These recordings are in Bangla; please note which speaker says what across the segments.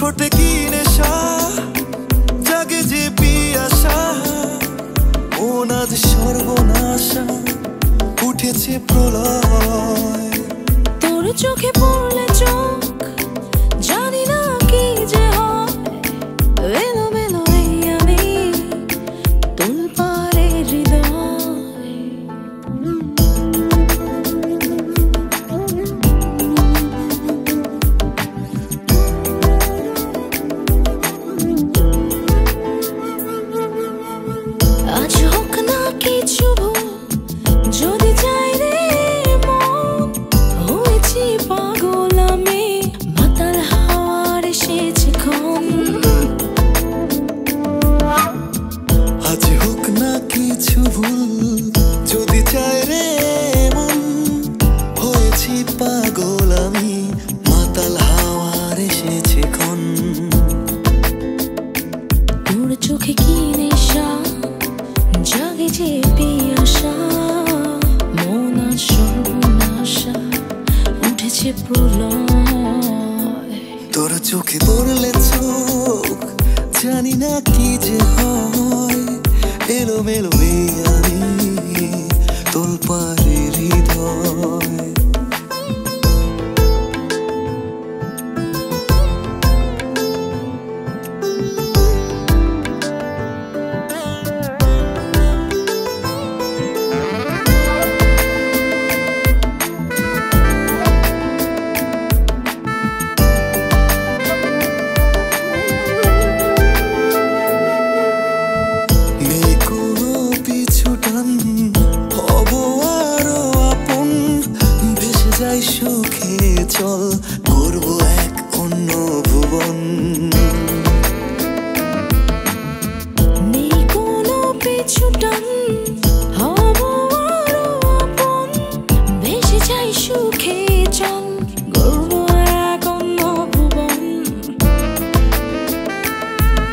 Speaker 1: ঠোঁটে কি নেশা, জাগে যে পিয়াসা, মন আজ সর্বনাশা, উঠেছে প্রলয়।
Speaker 2: তোর চোখে পড়লে চোখ, জানি না কি যে হয়, এলোমেলো এই আমি, তোলপাড়ে হৃদয়। আজ হোক না কিছু ভুল, যদি চাই রে মন, হয়েছি পাগল আমি, মাতাল হাওয়ার এসেছে ক্ষণ।
Speaker 1: আজ হোক না কিছু ভুল, যদি চাই রে মন, হয়েছি পাগল আমি, মাতাল হাওয়ার এসেছে ক্ষণ।
Speaker 2: তোর চোখে কি নেশা, জাগে যে পিয়াসা, মন আজ সর্বনাশা, উঠেছে প্রলয়।
Speaker 1: তোর চোখে পড়লে চোখ, জানি না কি যে হয়, এলোমেলো এই আমি, তোলপাড়ে হৃদয়। সুখে চল, করব এক অন্য ভুবন।
Speaker 2: নেই কোনো পিছু টান, হব আরো আপন, ভেসে যাই সুখে চল, করব এক অন্য ভুবন।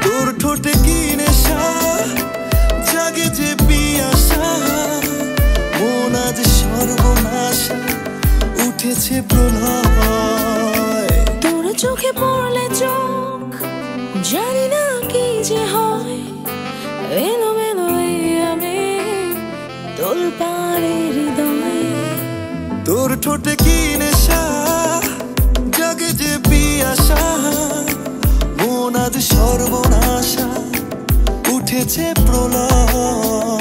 Speaker 1: তোর ঠোঁটে কি নেশা, জাগে যে পিয়াসা, মন আজ সর্বনাশা, উঠেছে প্রলয়।
Speaker 2: তোর চোখে পড়লে চোখ, জানি না কি যে হয়, এলোমেলো এই আমি, তোলপাড়ে হৃদয়।
Speaker 1: তোর ঠোঁটে কি নেশা, জাগে যে পিয়াসা, মন আজ সর্বনাশা, উঠেছে প্রলয়।